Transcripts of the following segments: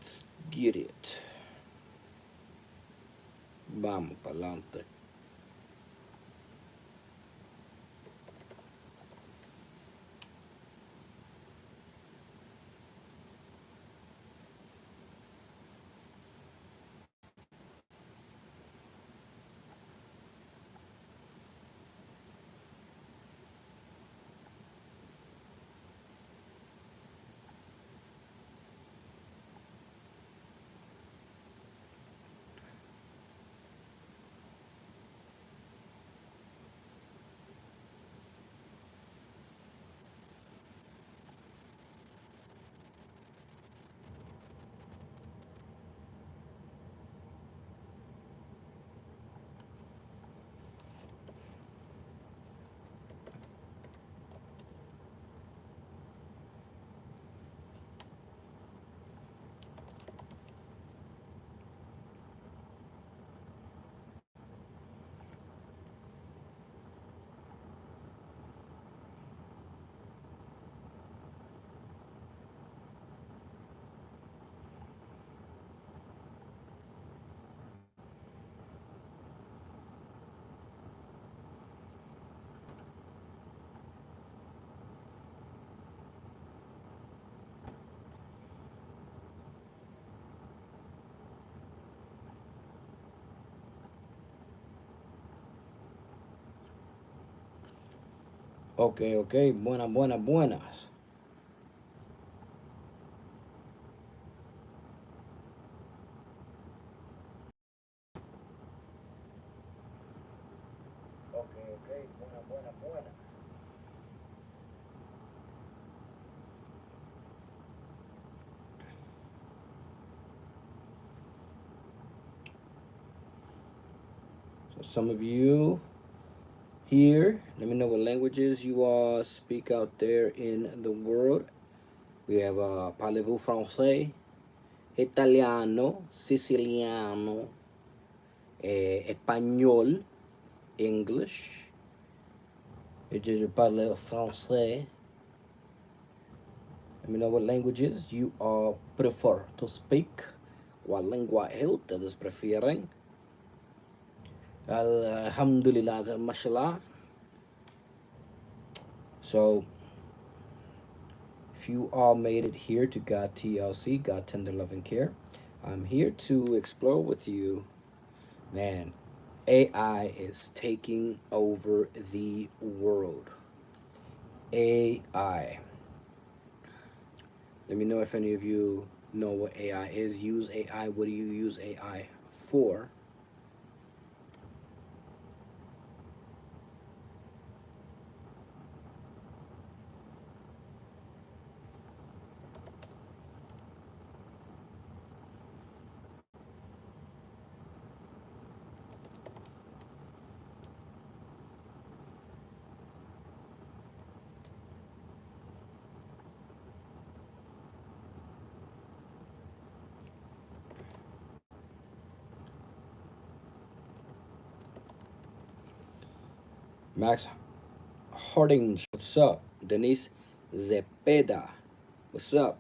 Let's get it. Vamos pa'lante. Ok, ok, buenas, buenas, buenas. Ok, ok, buenas, buenas, buenas. So some of you here, let me know what languages you speak out there in the world. We have parlez-vous français, italiano, siciliano, espagnol, English. Je parle français. Let me know what languages you prefer to speak. ¿Cuál lenguaje ustedes prefieren? Alhamdulillah, mashallah. So, if you all made it here to God TLC, God Tender Loving Care, I'm here to explore with you, man. AI is taking over the world. AI. Let me know if any of you know what AI is. Use AI. What do you use AI for? Max Harding, what's up? Denise Zepeda, what's up?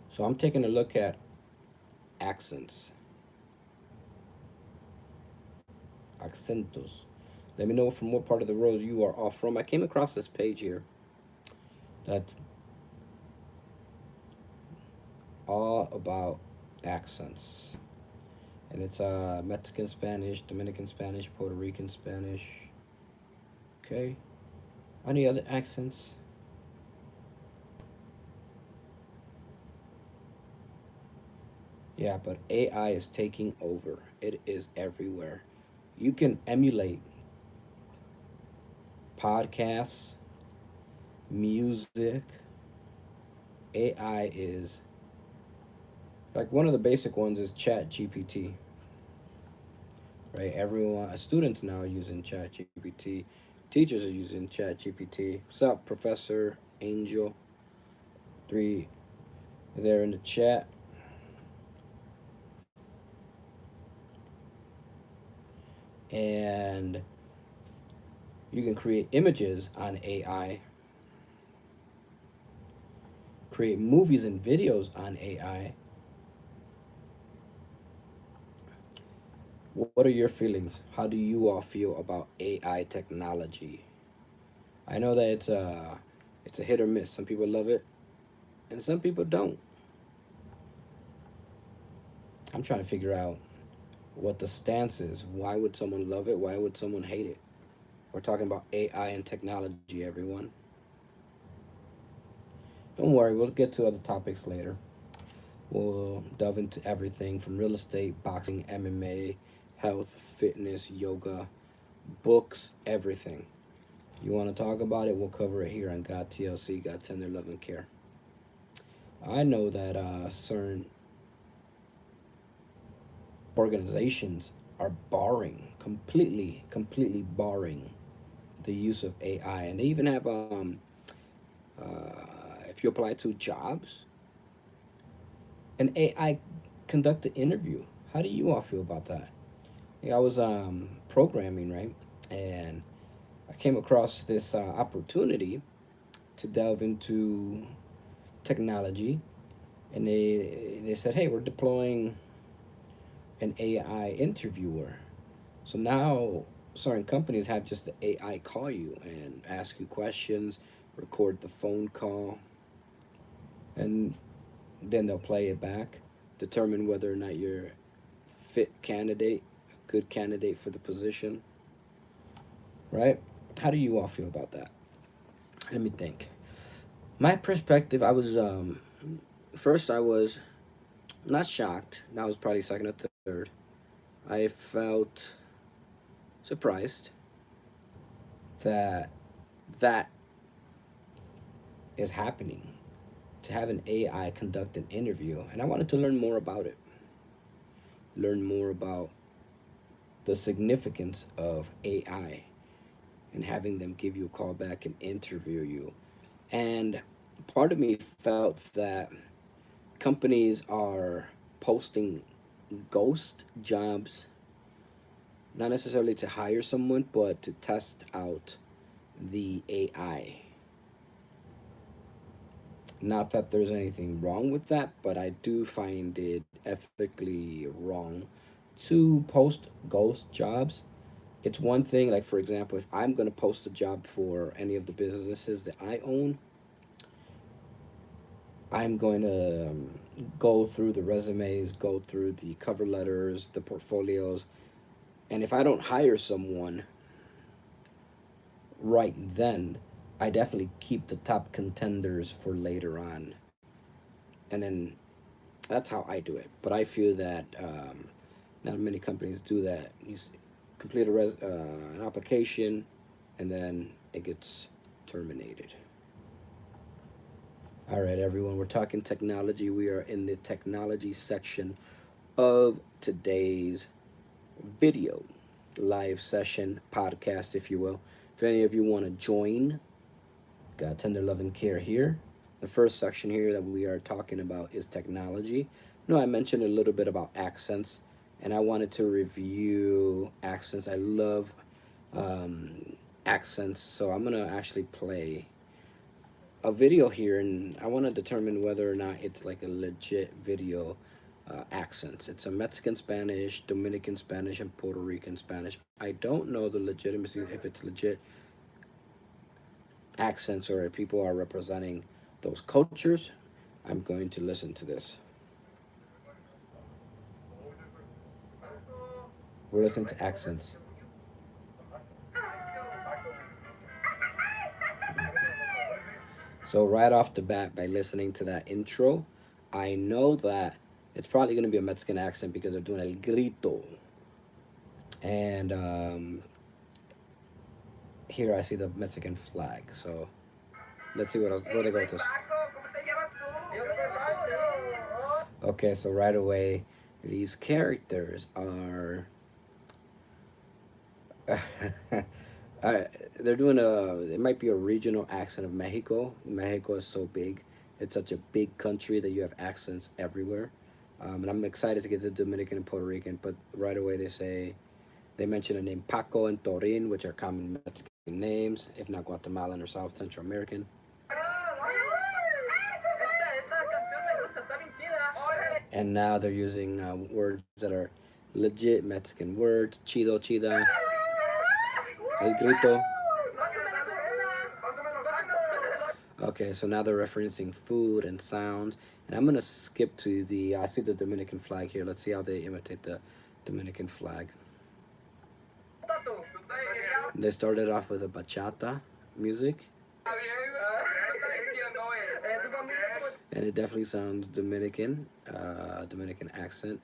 So I'm taking a look at accents, accentos. Let me know from what part of the world you are off from. I came across this page here that's all about accents. And it's Mexican Spanish, Dominican Spanish, Puerto Rican Spanish. Okay. Any other accents? Yeah, but AI is taking over. It is everywhere. You can emulate podcasts, music. AI is Like one of the basic ones is Chat GPT, right? Everyone, students now are using Chat GPT. Teachers are using Chat GPT. What's up, Professor Angel? Three there in the chat. And you can create images on AI, create movies and videos on AI. What are your feelings? How do you all feel about AI technology? I know that it's a hit or miss. Some people love it, and some people don't. I'm trying to figure out what the stance is. Why would someone love it? Why would someone hate it? We're talking about AI and technology, everyone. Don't worry, we'll get to other topics later. We'll delve into everything from real estate, boxing, MMA, health, fitness, yoga, books, everything. You want to talk about it, we'll cover it here on God TLC, God Tender Love and Care. I know that certain organizations are completely barring the use of AI, and they even have if you apply to jobs, an AI conduct an interview. How do you all feel about that? Yeah, I was programming, right, and I came across this opportunity to delve into technology, and they said, "Hey, we're deploying an AI interviewer." So now certain companies have just the AI call you and ask you questions, record the phone call, and then they'll play it back, determine whether or not you're a fit candidate, a good candidate for the position, right? How do you all feel about that? Let me think. My perspective, I was first I was not shocked. That was probably second or third. I felt surprised that that is happening, to have an AI conduct an interview, and I wanted to learn more about it. Learn more about the significance of AI and having them give you a call back and interview you. And part of me felt that companies are posting ghost jobs, not necessarily to hire someone, but to test out the AI. Not that there's anything wrong with that, but I do find it ethically wrong to post ghost jobs. It's one thing, like for example, if I'm going to post a job for any of the businesses that I own, I'm going to go through the resumes, go through the cover letters, the portfolios, and if I don't hire someone right then, I definitely keep the top contenders for later on. And then that's how I do it. But I feel that not many companies do that. Complete an application, and then it gets terminated. All right, everyone, we're talking technology. We are in the technology section of today's video, live session, podcast, if you will. If any of you want to join, got Tender Love and Care here. The first section here that we are talking about is technology. I mentioned a little bit about accents, and I wanted to review accents. I love accents, so I'm gonna actually play a video here, and I want to determine whether or not it's like a legit video accents. It's a Mexican Spanish, Dominican Spanish, and Puerto Rican Spanish. I don't know the legitimacy if it's legit accents or if people are representing those cultures. I'm going to listen to this. We're listening to accents. So right off the bat, by listening to that intro, I know that it's probably going to be a Mexican accent because they're doing el grito. And here I see the Mexican flag. So let's see what else, where they go with this. Okay, so right away, these characters are uh, they're doing it might be a regional accent of Mexico. Mexico is so big. It's such a big country that you have accents everywhere. And I'm excited to get the Dominican and Puerto Rican, but right away they mention the name Paco and Torin, which are common Mexican names, if not Guatemalan or South Central American. And now they're using words that are legit Mexican words. Chido, chida, el grito. Okay, so now they're referencing food and sounds. And I'm going to skip to I see the Dominican flag here. Let's see how they imitate the Dominican flag. They started off with a bachata music. And it definitely sounds Dominican, Dominican accent.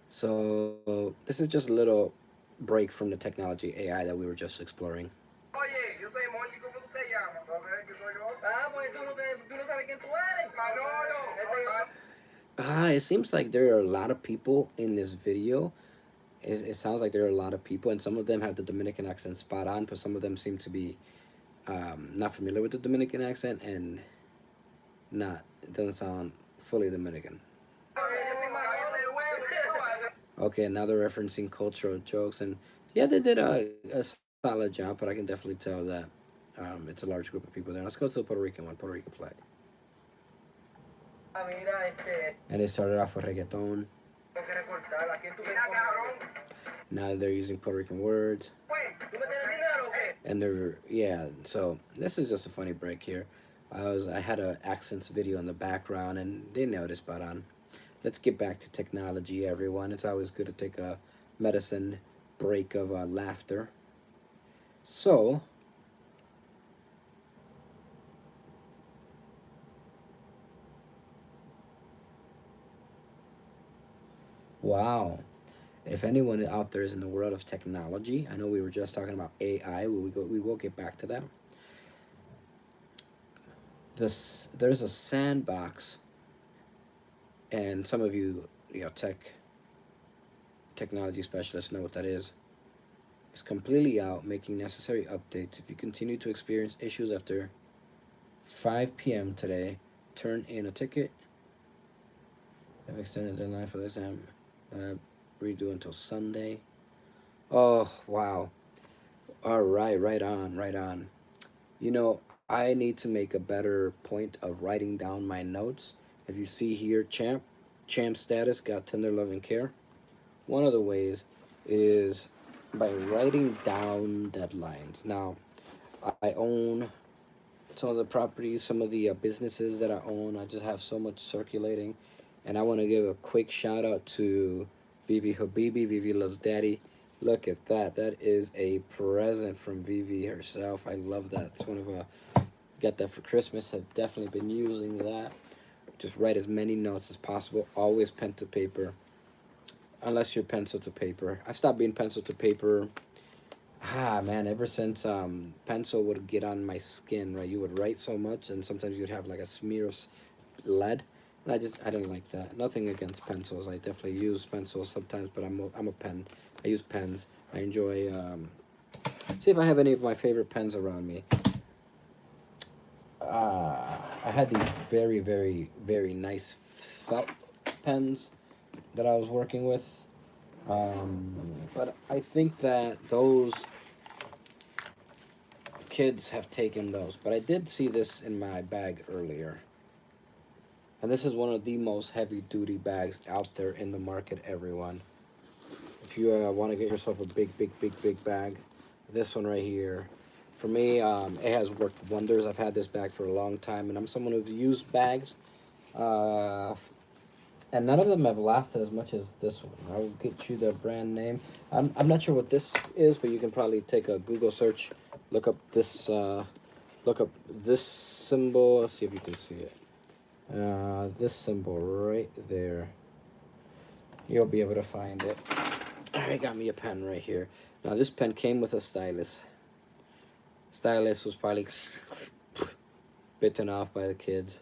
So this is just a little break from the technology AI that we were just exploring. It seems like there are a lot of people in this video. It sounds like there are a lot of people, and some of them have the Dominican accent spot on, but some of them seem to be not familiar with the Dominican accent, and not it doesn't sound fully Dominican. Okay, now they're referencing cultural jokes, and yeah, they did a solid job, but I can definitely tell that it's a large group of people there. Let's go to the Puerto Rican one, Puerto Rican flag. And they started off with reggaeton. Now they're using Puerto Rican words. And yeah, so this is just a funny break here. I had an accents video in the background, and they nailed it spot on. Let's get back to technology, everyone. It's always good to take a medicine break of laughter. So, wow. If anyone out there is in the world of technology, I know we were just talking about AI. We will get back to that. There's a sandbox, and some of you, technology specialists know what that is. It's completely out, making necessary updates. If you continue to experience issues after 5 p.m. today, turn in a ticket. I've extended the deadline for the exam. Redo until Sunday. Oh, wow. All right, right on, right on. I need to make a better point of writing down my notes. As you see here, champ status, got tender love and care. One of the ways is by writing down deadlines. Now, I own some of the properties, some of the businesses that I own. I just have so much circulating, and I want to give a quick shout out to Vivi Habibi. Vivi loves daddy. Look at that. That is a present from Vivi herself. I love that. It's one of got that for Christmas. Have definitely been using that. Just write as many notes as possible. Always pen to paper, unless you're pencil to paper. I've stopped being pencil to paper. Man, ever since pencil would get on my skin, right? You would write so much, and sometimes you'd have like a smear of lead, and I didn't like that. Nothing against pencils. I definitely use pencils sometimes, but I'm a pen. I use pens. I enjoy. See if I have any of my favorite pens around me. I had these very, very, very nice felt pens that I was working with. But I think that those kids have taken those. But I did see this in my bag earlier. And this is one of the most heavy duty bags out there in the market, everyone. If you want to get yourself a big, big, big, big bag, this one right here. For me, it has worked wonders. I've had this bag for a long time, and I'm someone who's used bags. And none of them have lasted as much as this one. I'll get you the brand name. I'm not sure what this is, but you can probably take a Google search, look up this symbol. Let's see if you can see it. This symbol right there. You'll be able to find it. I got me a pen right here. Now this pen came with a stylus. Stylus was probably bitten off by the kids.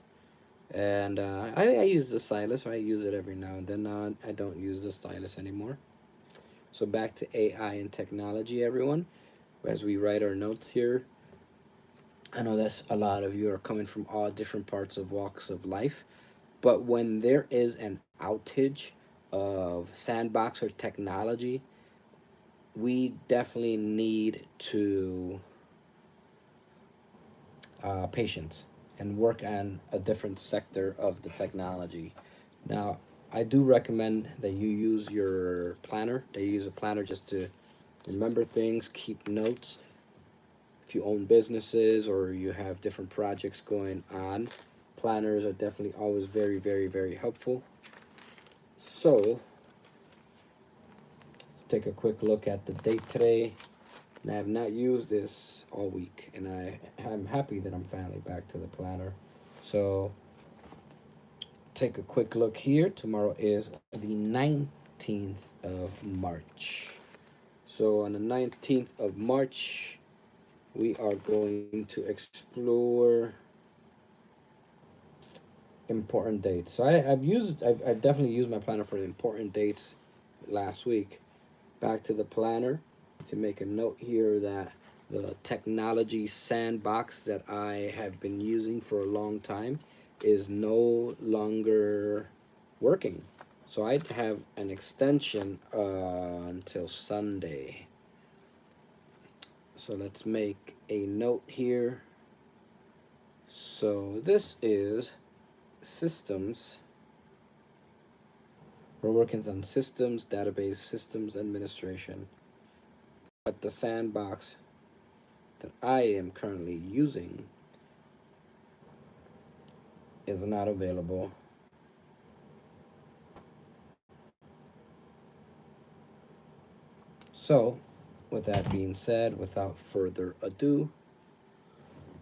And I use the stylus. I use it every now and then. I don't use the stylus anymore. So back to AI and technology, everyone. As we write our notes here, I know that a lot of you are coming from all different parts of walks of life, but when there is an outage of sandbox or technology, we definitely need to patience and work on a different sector of the technology. Now, I do recommend that you use your planner, that you use a planner just to remember things, keep notes. If you own businesses or you have different projects going on, planners are definitely always very, very, very helpful. So, let's take a quick look at the date today. And I have not used this all week, and I'm happy that I'm finally back to the planner. So, take a quick look here. Tomorrow is the 19th of March. So, on the 19th of March, we are going to explore important dates. So I've definitely used my planner for the important dates last week. Back to the planner to make a note here that the technology sandbox that I have been using for a long time is no longer working. So I have an extension until Sunday. So let's make a note here. So this is systems. We're working on systems, database, systems administration. But the sandbox that I am currently using is not available. So, with that being said, without further ado,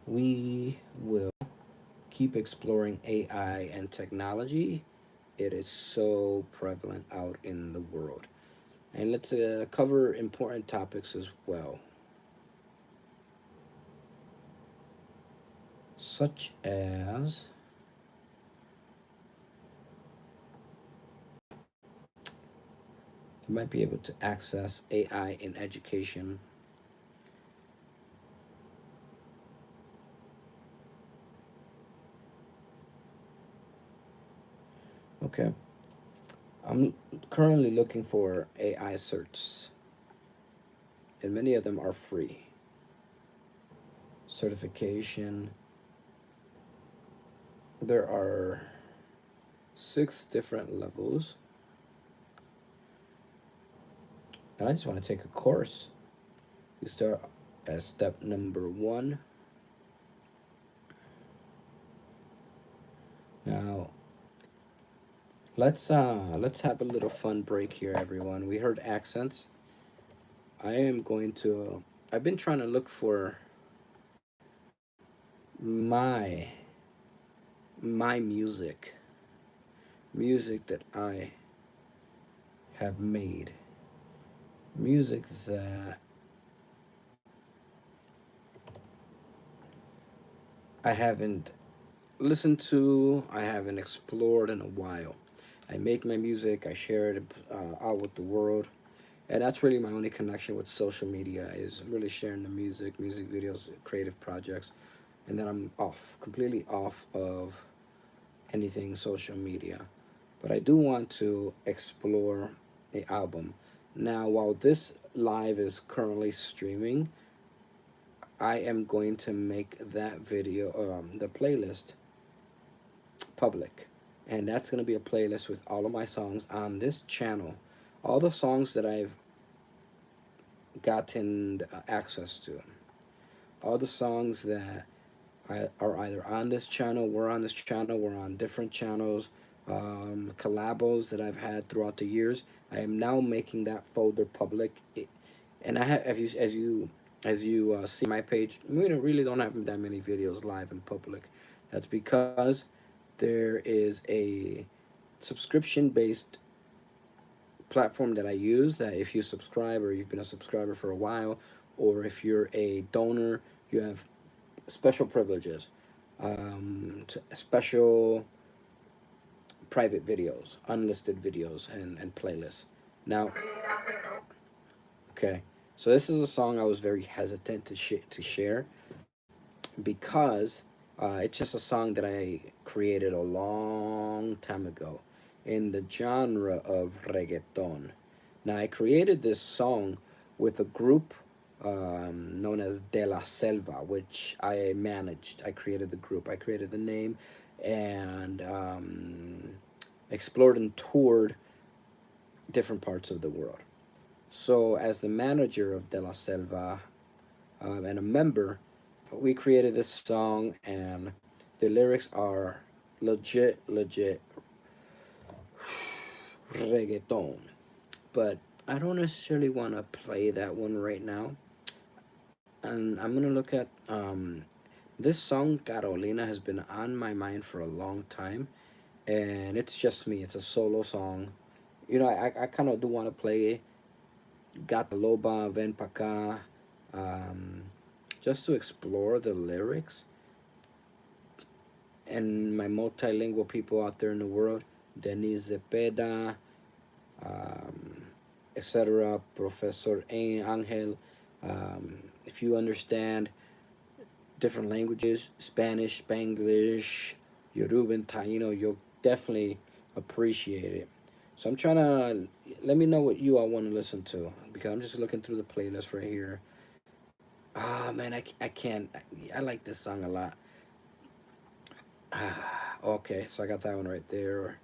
we will keep exploring AI and technology. It is so prevalent out in the world. And let's cover important topics as well, such as you might be able to access AI in education. Okay. I'm currently looking for AI certs, and many of them are free. Certification. There are 6 different levels, and I just want to take a course. You start at step number 1. Now, let's have a little fun break here, everyone. We heard accents. I am going to. I've been trying to look for my my music that I have made, music that I haven't listened to, I haven't explored in a while. I make my music, I share it out with the world, and that's really my only connection with social media is really sharing the music videos, creative projects, and then I'm off, completely off of anything social media. But I do want to explore the album. Now, while this live is currently streaming, I am going to make that video, the playlist, public. And that's going to be a playlist with all of my songs on this channel. All the songs that I've gotten access to. All the songs that are either on this channel, we're on this channel, we're on different channels, collabos that I've had throughout the years. I am now making that folder public. And I have, as you see my page, we really don't have that many videos live in public. That's because there is a subscription based platform that I use that if you subscribe or you've been a subscriber for a while, or if you're a donor, you have special privileges, special private videos, unlisted videos, and playlists. Now, okay, so this is a song I was very hesitant to share because it's just a song that I created a long time ago in the genre of reggaeton. Now, I created this song with a group known as De La Selva, which I managed. I created the group, I created the name, and explored and toured different parts of the world. So, as the manager of De La Selva and a member, we created this song, and the lyrics are legit reggaeton. But I don't necessarily want to play that one right now. And I'm gonna look at this song. Carolina has been on my mind for a long time, and it's just me. It's a solo song. You know, I kind of do want to play Gata Loba, Ven Pa' Ca, um, just to explore the lyrics and my multilingual people out there in the world, Denise Zepeda, um, etc., Professor Angel. If you understand different languages, Spanish, Spanglish, Yoruban, Taino, you'll definitely appreciate it. So I'm trying to let me know what you all want to listen to because I'm just looking through the playlist right here. Ah, man, I can't. I like this song a lot. Okay, so I got that one right there.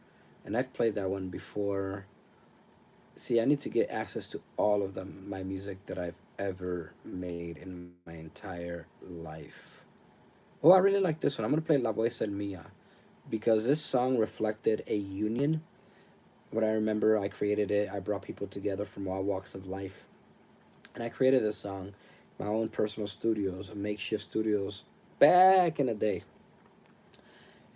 And I've played that one before. See, I need to get access to all of them, my music that I've ever made in my entire life. Oh, I really like this one. I'm gonna play La Voz El Mia because this song reflected a union. What I remember, I created it. I brought people together from all walks of life, and I created this song, my own personal studios, makeshift studios, back in the day.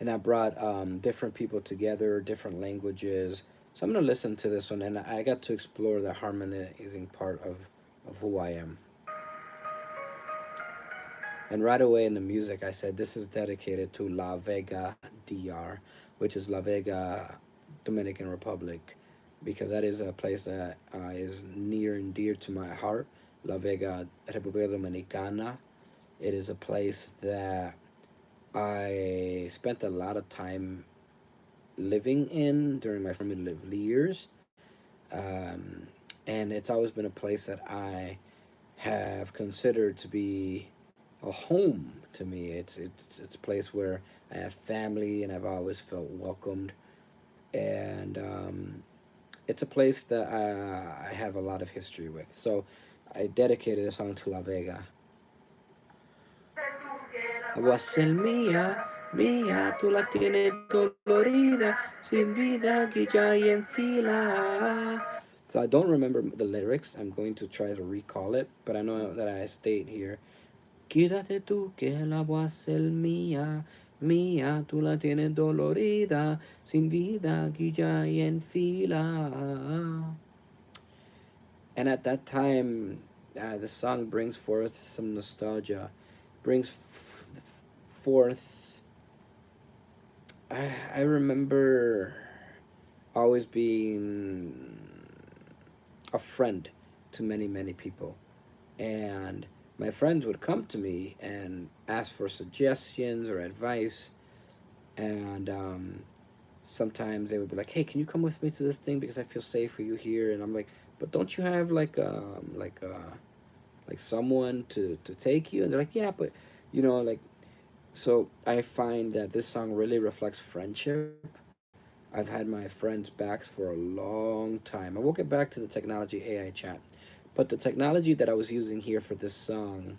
And I brought different people together, different languages. So I'm gonna listen to this one, and I got to explore the harmonizing part of who I am. And right away in the music, I said this is dedicated to La Vega DR, which is La Vega, Dominican Republic, because that is a place that is near and dear to my heart. La Vega, República Dominicana. It is a place that I spent a lot of time living in during my formative years. Um, and it's always been a place that I have considered to be a home to me. It's a place where I have family and I've always felt welcomed, and it's a place that I have a lot of history with. So I dedicated a song to La Vega. Wasel mía, mía, tú la tienes dolorida, sin vida, guilla y en fila. So I don't remember the lyrics. I'm going to try to recall it, but I know that I state here. Quítate tú que la voy a hacer mía, mía, tú la tienes dolorida, sin vida, guilla y en fila. And at that time, the song brings forth some nostalgia, brings forth. I remember always being a friend to many people, and my friends would come to me and ask for suggestions or advice, and sometimes they would be like, "Hey, can you come with me to this thing because I feel safe for you here?" And I'm like, "But don't you have like someone to take you?" And they're like, "Yeah, but like." So I find that this song really reflects friendship. I've had my friends' backs for a long time. I will get back to the technology AI chat, but the technology that I was using here for this song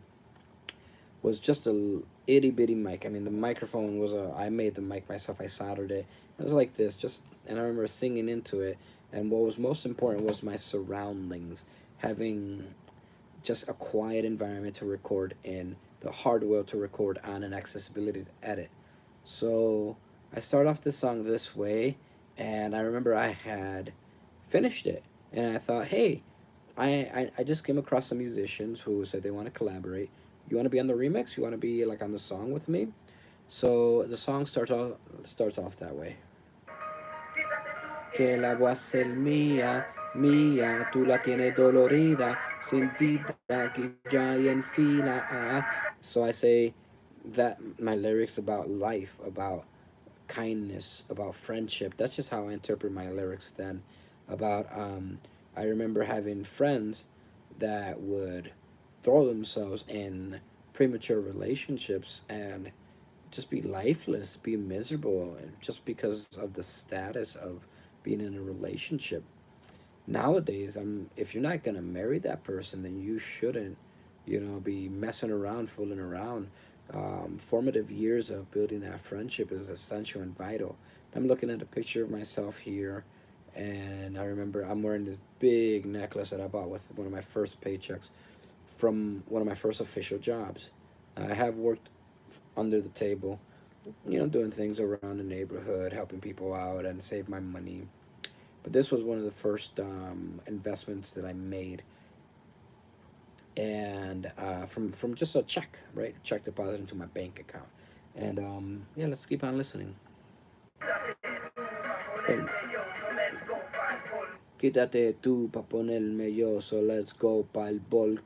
was just a itty bitty mic. I mean, the microphone was I made the mic myself. I soldered it. It was like this, just, and I remember singing into it. And what was most important was my surroundings, having just a quiet environment to record in, the hardware to record on, and accessibility to edit. So I started off this song this way, and I remember I had finished it, and I thought, hey, I just came across some musicians who said they want to collaborate. You want to be on the remix? You want to be like on the song with me? So the song starts off that way. que la voy a hacer mía, mía, tú la tienes dolorida, sin vida, que ya y en fila. So I say that my lyrics about life, about kindness, about friendship. That's just how I interpret my lyrics then. About I remember having friends that would throw themselves in premature relationships and just be lifeless, be miserable, just because of the status of being in a relationship. Nowadays, if you're not gonna marry that person, then you shouldn't, be messing around, fooling around. Formative years of building that friendship is essential and vital. I'm looking at a picture of myself here, and I remember I'm wearing this big necklace that I bought with one of my first paychecks from one of my first official jobs. I have worked under the table, doing things around the neighborhood, helping people out, and save my money. But this was one of the first investments that I made, and from just a check, right? A check deposit into my bank account. And yeah, let's keep on listening. Ven, quítate tú pa ponerme yo, so let's go pa'l bol.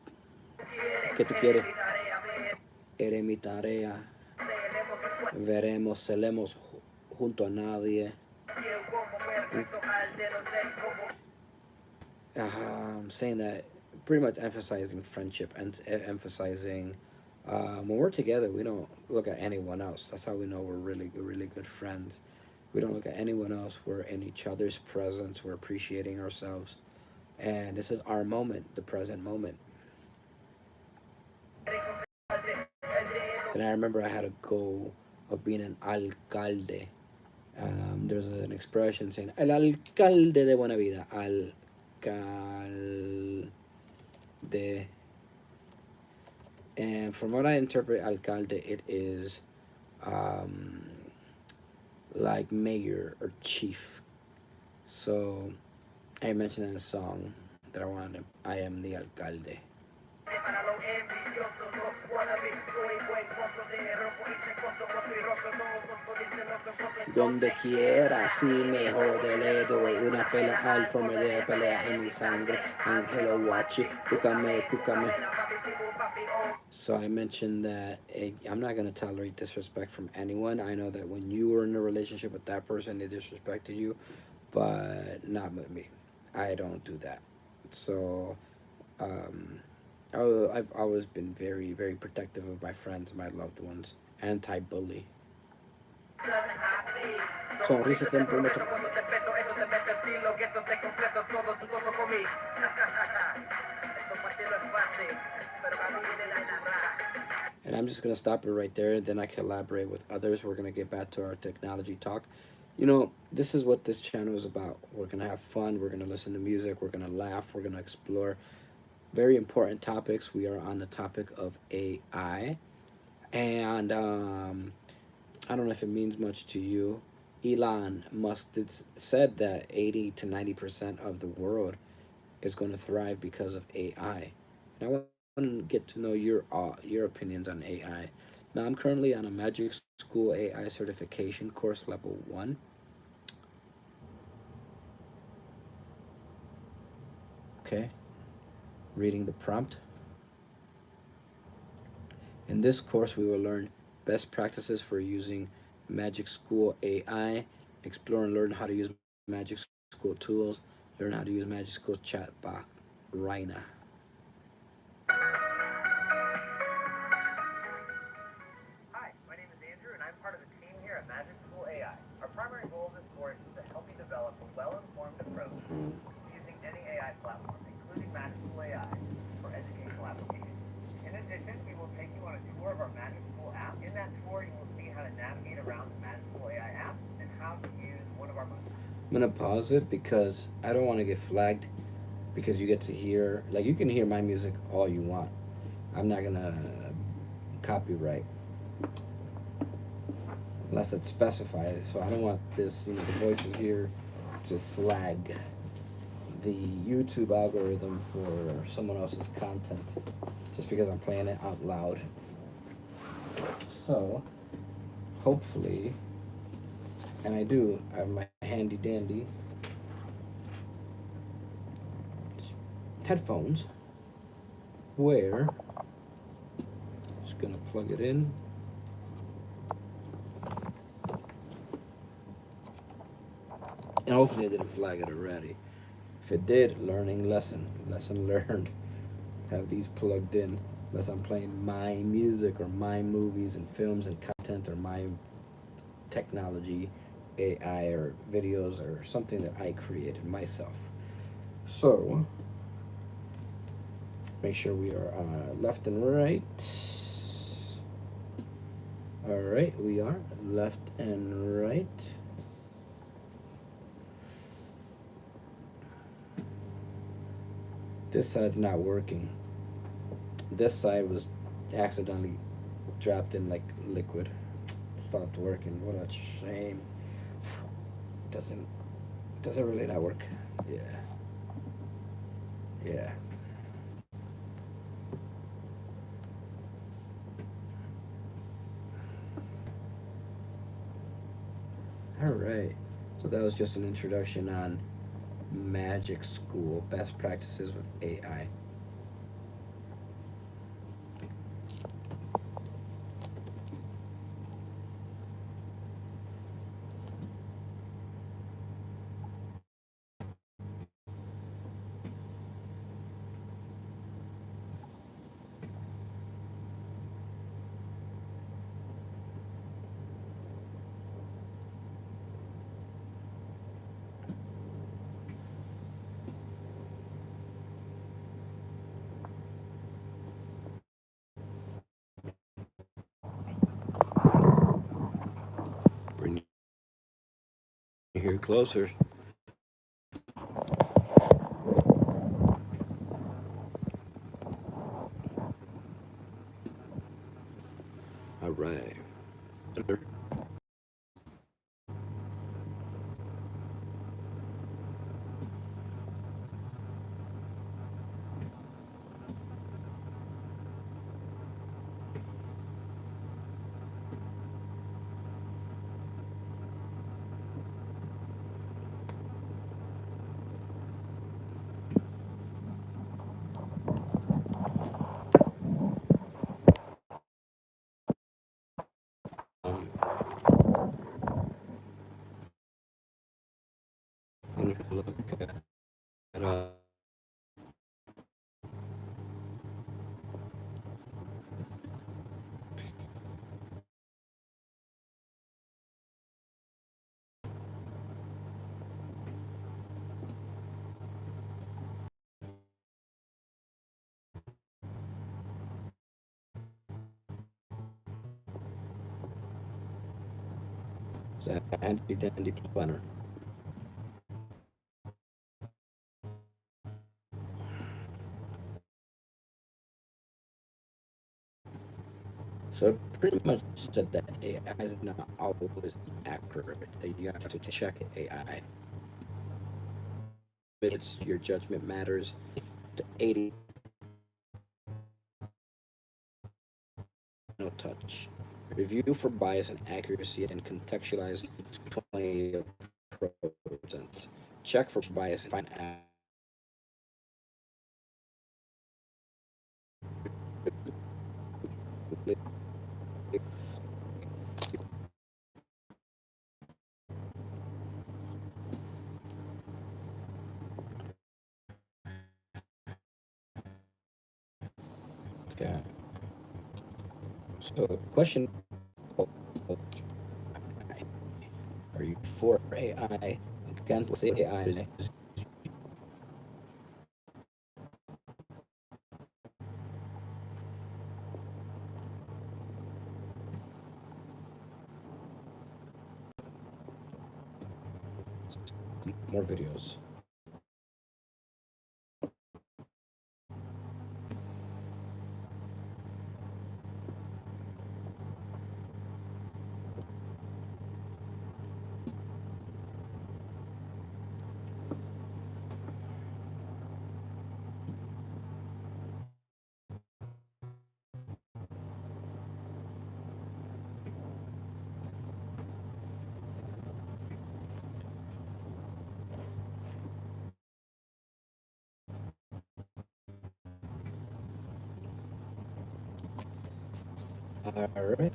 ¿Qué tú quieres? Eres mi tarea. Veremos, celemos junto a nadie. I'm saying that pretty much emphasizing friendship and emphasizing when we're together, we don't look at anyone else. That's how we know we're really good friends. We don't look at anyone else. We're in each other's presence. We're appreciating ourselves. And this is our moment, the present moment. And I remember I had a goal of being an alcalde. There's an expression saying, el alcalde de buena vida. Alcalde. And from what I interpret alcalde, it is um, like mayor or chief. So I mentioned in a song that I am the alcalde. Donde quiera, si me jode, le doy una pela al forma de pelea en mi sangre. Angelo Wachi, cúcame, cúcame. So I mentioned that I'm not going to tolerate disrespect from anyone. I know that when you were in a relationship with that person, they disrespected you, but not with me. I don't do that. So um, I've always been very protective of my friends, my loved ones, anti-bully. Sonrisa tempómetro. And I'm just going to stop it right there. Then I collaborate with others. We're going to get back to our technology talk. This is what this channel is about. We're going to have fun. We're going to listen to music. We're going to laugh. We're going to explore very important topics. We are on the topic of AI. And I don't know if it means much to you. Elon Musk said that 80 to 90% of the world is going to thrive because of AI. And I want to get to know your opinions on AI. Now, I'm currently on a Magic School AI certification course level 1. Okay, reading the prompt. In this course, we will learn best practices for using Magic School AI, explore and learn how to use Magic School tools, learn how to use Magic School chatbot, Rhina. Hi, my name is Andrew, and I'm part of the team here at Magic School AI. Our primary goal of this course is to help you develop a well-informed approach using any AI platform, including Magic School AI, for educational applications. In addition, we will take you on a tour of our Magic School app. In that tour, you will see how to navigate around the Magic School AI app and how to use one of our most... I'm gonna pause it because I don't want to get flagged because you get to hear, like, you can hear my music all you want. I'm not gonna copyright unless it's specified. So I don't want this, the voices here to flag the YouTube algorithm for someone else's content just because I'm playing it out loud. So hopefully, and I do, I have my handy dandy headphones where just gonna plug it in. And hopefully it didn't flag it already. If it did, lesson learned. Have these plugged in unless I'm playing my music or my movies and films and content or my technology, AI or videos or something that I created myself. So make sure we are left and right. All right, we are left and right. This side's not working. This side was accidentally dropped in like liquid. Stopped working. What a shame. Doesn't really not work. Yeah. Yeah. All right. So that was just an introduction on Magic School best practices with AI. Bring you here closer. All right. Um, look at handy dandy planner. So it pretty much said that AI is not always accurate. That you have to check AI. It's your judgment matters to 80. No touch. Review for bias and accuracy and contextualize 20%. Check for bias and find okay. So the question, are you for AI? Against AI? More videos. All right.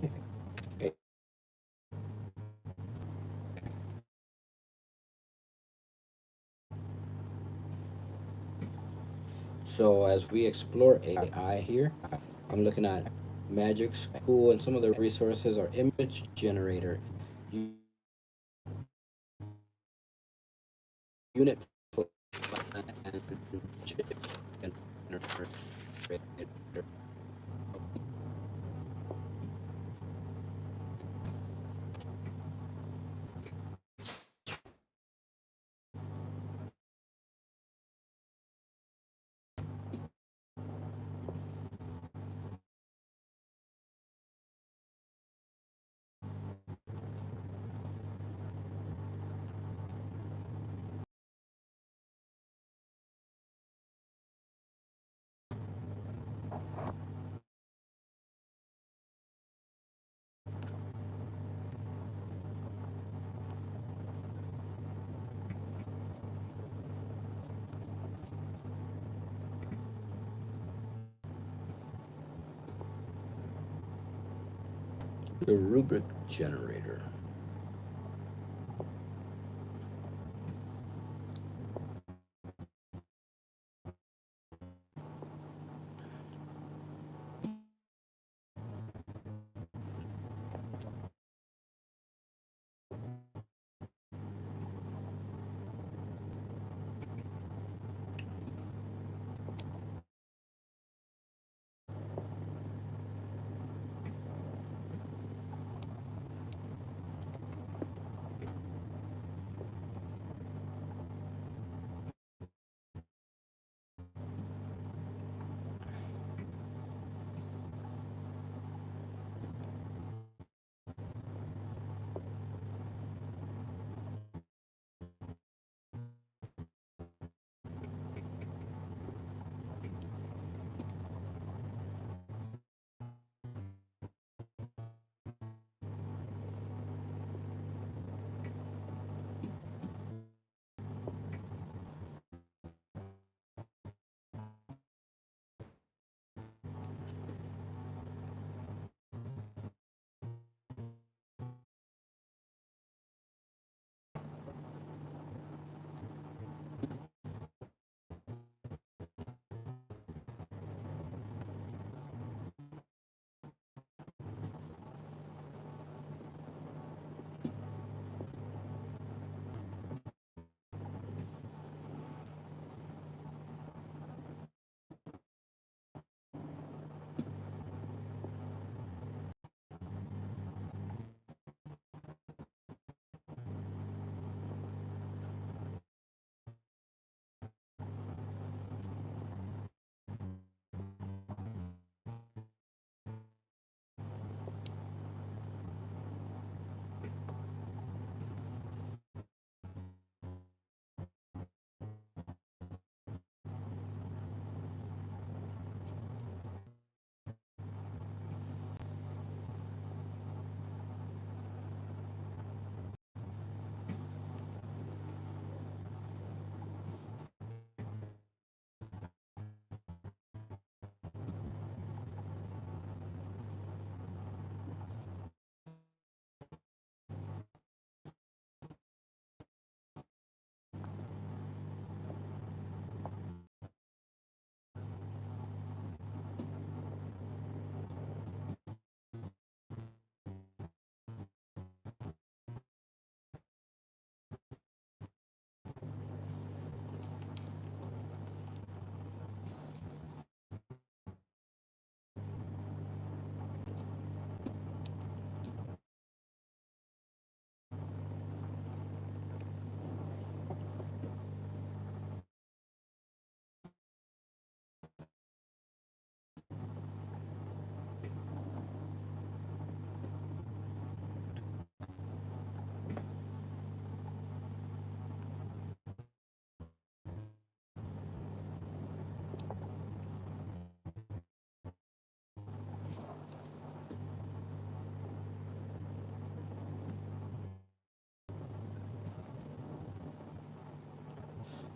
So as we explore AI here, I'm looking at Magic School, and some of the resources are image generator, unit plan generator. The rubric generator.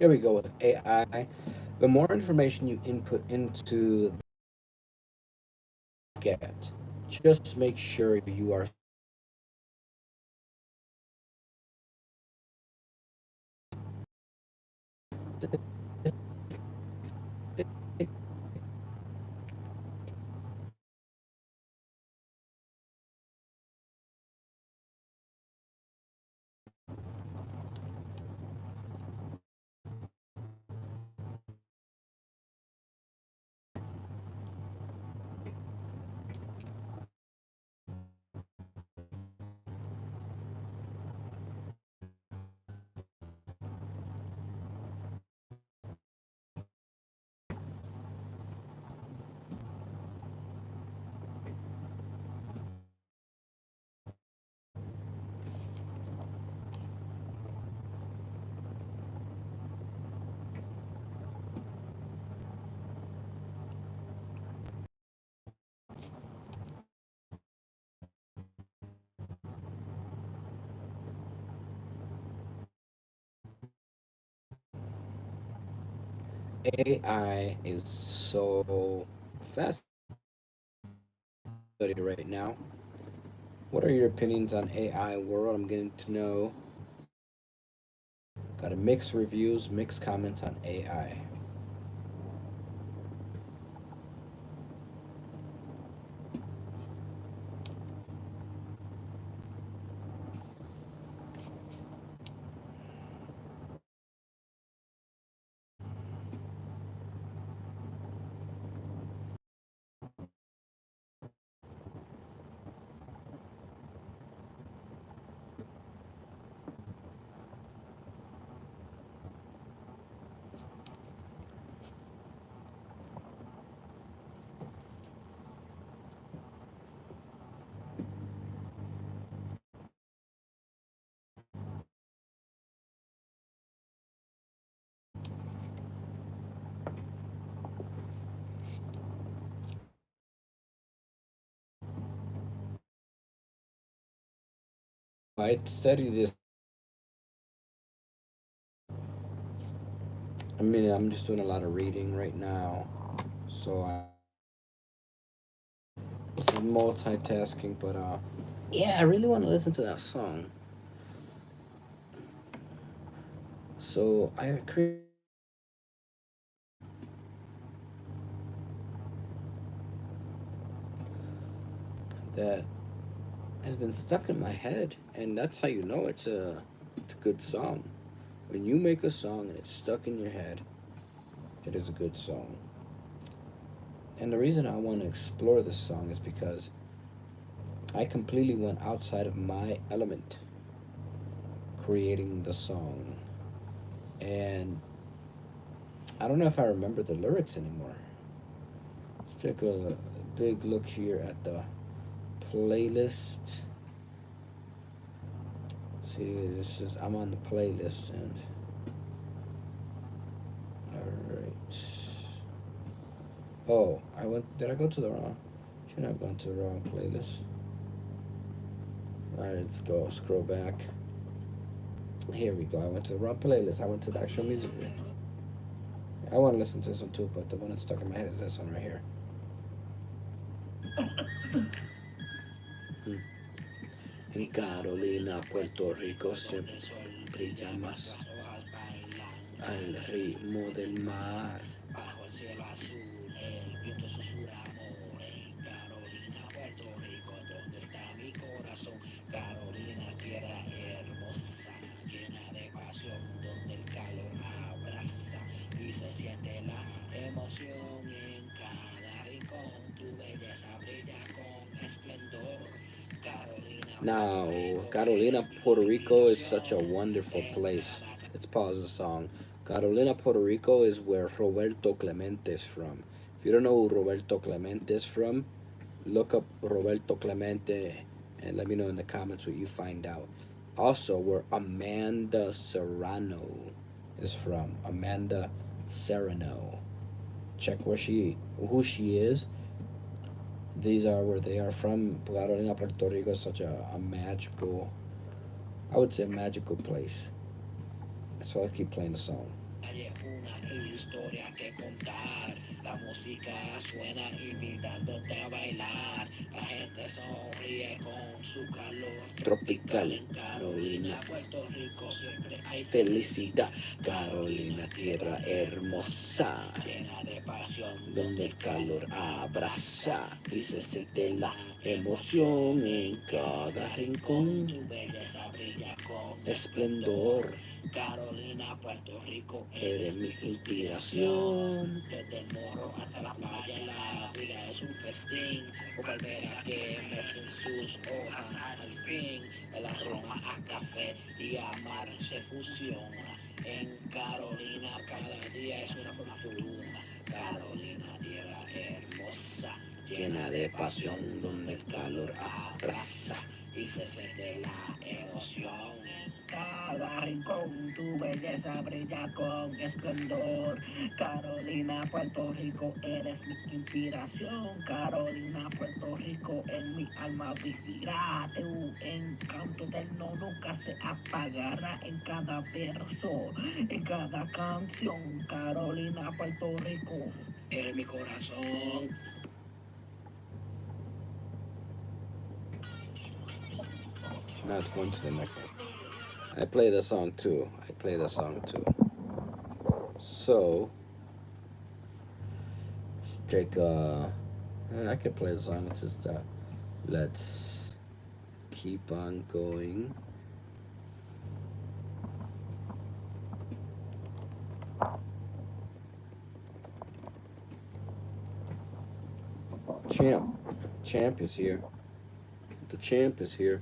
Here we go with AI. The more information you input into get, just make sure you are AI is so fascinating right now. What are your opinions on AI world? I'm getting to know. Got a mixed reviews, mixed comments on AI. I study this. I mean, I'm just doing a lot of reading right now, so this is multitasking. But yeah, I really want to listen to that song. So I created that has been stuck in my head, and that's how you know it's a good song. When you make a song and it's stuck in your head, it is a good song. And the reason I want to explore this song is because I completely went outside of my element creating the song. And I don't know if I remember the lyrics anymore. Let's take a big look here at the playlist. See, this is I'm on the playlist, and all right. Oh, I went. Did I go to the wrong? Shouldn't have gone to the wrong playlist. All right, let's go. Scroll back. Here we go. I went to the wrong playlist. I went to the actual music. I want to listen to this one too, but the one that's stuck in my head is this one right here. Hmm. En Carolina, Puerto Rico, siempre el sol brilla más al ritmo del mar. Bajo el cielo azul, el viento susurra amor. En Carolina, Puerto Rico, donde está mi corazón. Carolina, tierra hermosa, llena de pasión, donde el calor abraza y se siente la emoción en cada rincón. Tu belleza brilla con esplendor. Now, Carolina, Puerto Rico is such a wonderful place. Let's pause the song. Carolina, Puerto Rico is where Roberto Clemente is from. If you don't know who Roberto Clemente is from, look up Roberto Clemente and let me know in the comments what you find out. Also, where Amanda Serrano is from. Amanda Serrano. Check who she is. These are where they are from. Carolina, Puerto Rico is such a magical, I would say, magical place. So I keep playing the song. Hay una historia que contar. La música suena invitándote a bailar. La gente sonríe con su calor tropical en Carolina, Puerto Rico. Siempre hay felicidad. Carolina, tierra hermosa, llena de pasión, donde el calor abraza y se siente la emoción en cada rincón. Tu belleza brilla con esplendor. Carolina, Puerto Rico, eres mi inspiración. Desde el morro hasta la playa, la vida es un festín. Con palmeras que mecen sus hojas al fin. El aroma a café y a mar se fusiona. En Carolina cada día es una fortuna. Carolina, tierra hermosa, llena de pasión, donde el calor abraza y se siente la emoción. En cada rincón tu belleza brilla con esplendor. Carolina, Puerto Rico, eres mi inspiración. Carolina, Puerto Rico, en mi alma vivirá. Tu encanto eterno nunca se apagará en cada verso, en cada canción. Carolina, Puerto Rico, eres mi corazón. Now it's going to the next one. I play the song too. So, let's take I can play the song. It's just let's keep on going. Champ, champ is here. The champ is here.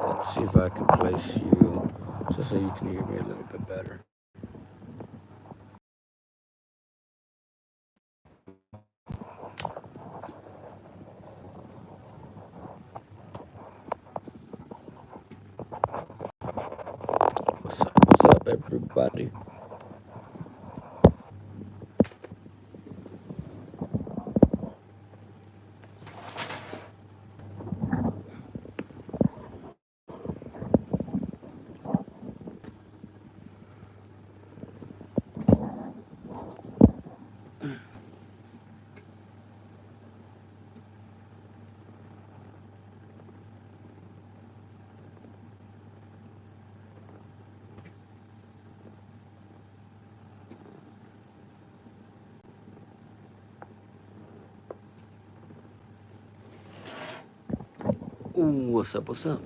Let's see if I can place you just so you can hear me a little bit better. What's up, everybody? Ooh, what's up? What's up?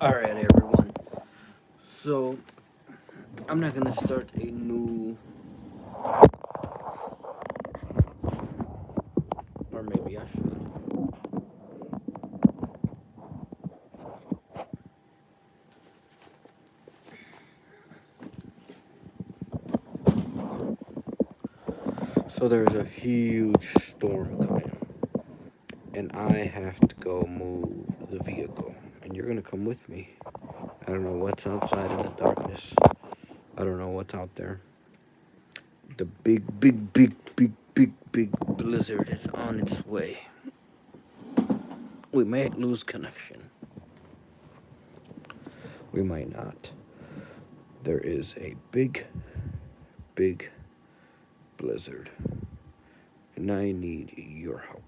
Alright, everyone. So, I'm not gonna start a new. Or maybe I should. So, there's a huge storm coming, and I have to go move the vehicle. And you're gonna come with me. I don't know what's outside in the darkness. I don't know what's out there. The big blizzard is on its way. We may lose connection. We might not. There is a big blizzard, and I need your help.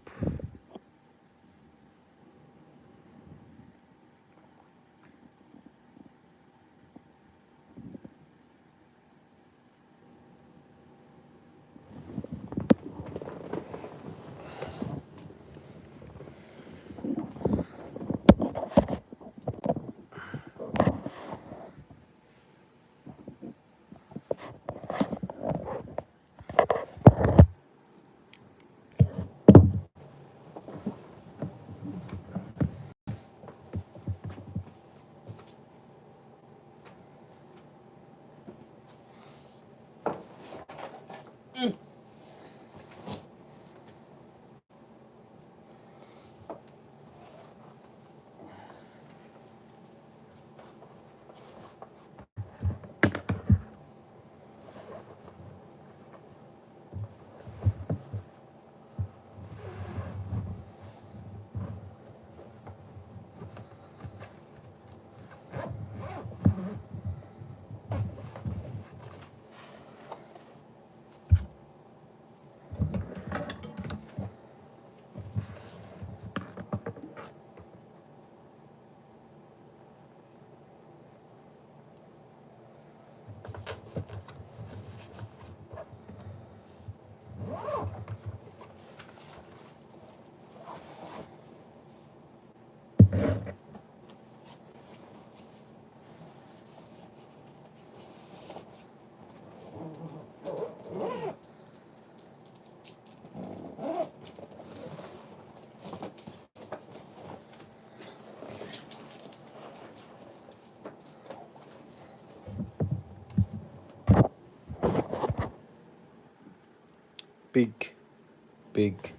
Big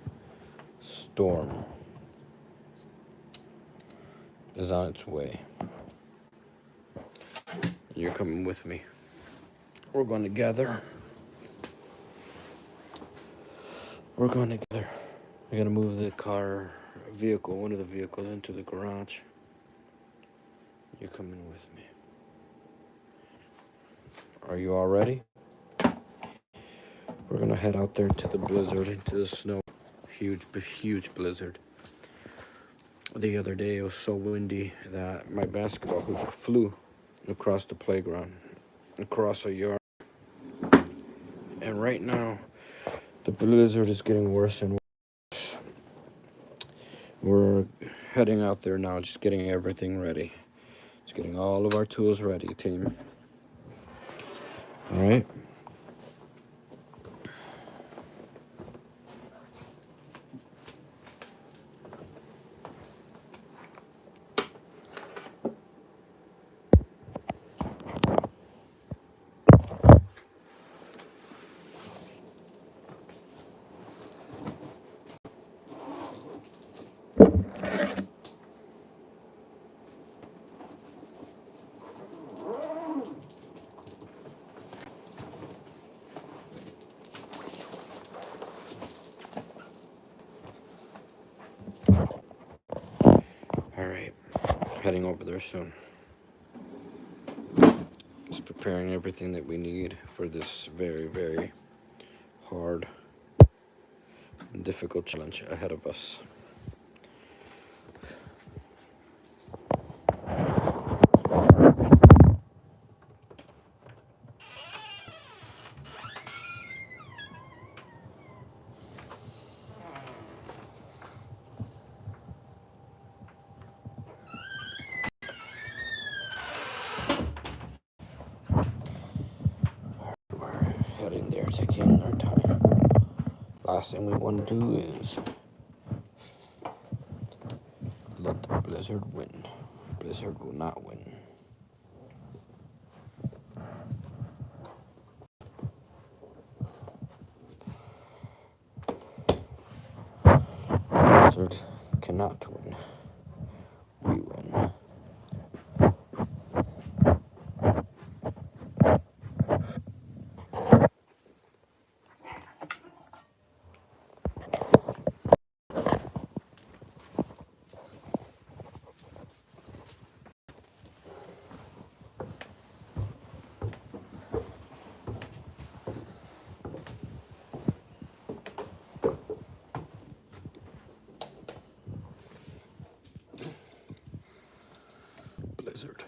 storm is on its way. You're coming with me. We're going together. We're going together. We're going to move the one of the vehicles into the garage. You're coming with me. Are you all ready? We're going to head out there into the blizzard, into the snow. Huge blizzard. The other day it was so windy that my basketball hoop flew across the playground, across a yard. And right now, the blizzard is getting worse and worse. We're heading out there now, just getting everything ready. Just getting all of our tools ready, team. All right? All right. Heading over there soon. Just preparing everything that we need for this very hard and difficult challenge ahead of us. last thing we want to do is let the Blizzard win. Blizzard will not win. Blizzard cannot win. We win. Blizzard.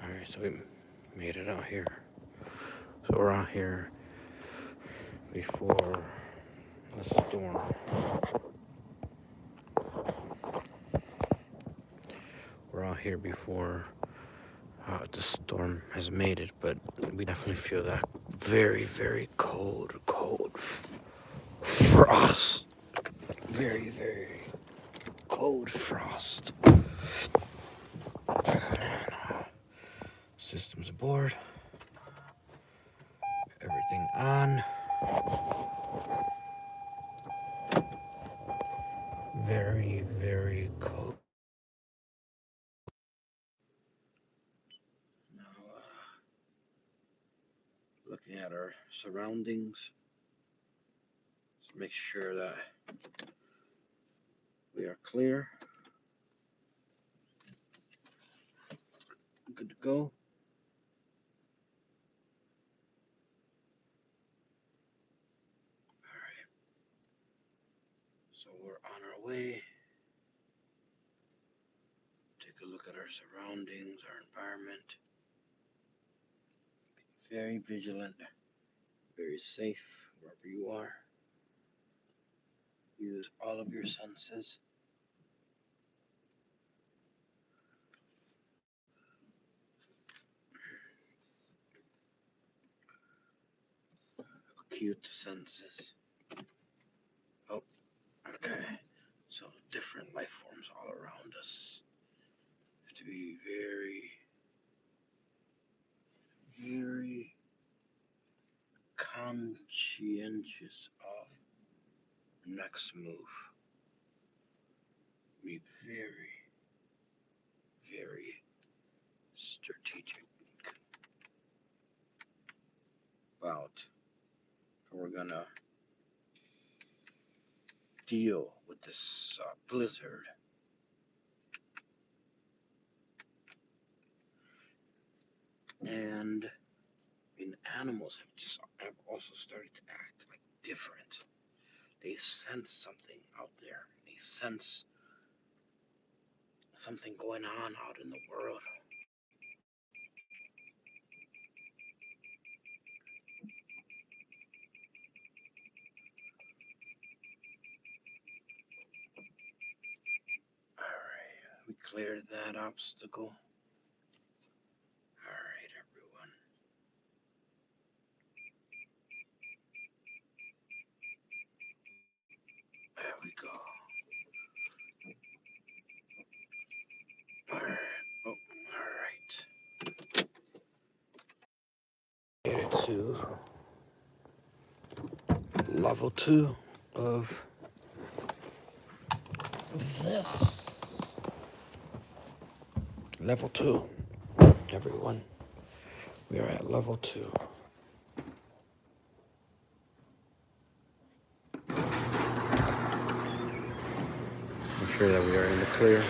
Alright, so we made it out here. So we're out here before the storm. We're out here before the storm has made it, but we definitely feel that very, very cold frost. Very, very cold frost. Systems aboard. Everything on. Very, very cold. Now, looking at our surroundings, let's make sure that we are clear. Good to go. Alright. So we're on our way. Take a look at our surroundings, our environment. Be very vigilant, very safe wherever you are. Use all of your senses. Acute senses. Oh, okay. So different life forms all around us. Have to be very, very conscientious of next move. Be very, very strategic about how we're gonna deal with this blizzard. And the animals have also started to act like different. They sense something out there. They sense something going on out in the world. Alright, we cleared that obstacle. Alright, everyone. There we go. Alright. Oh, alright. Made it to level 2 of this. Level 2, everyone. We are at level 2. Make sure that we are in the clear.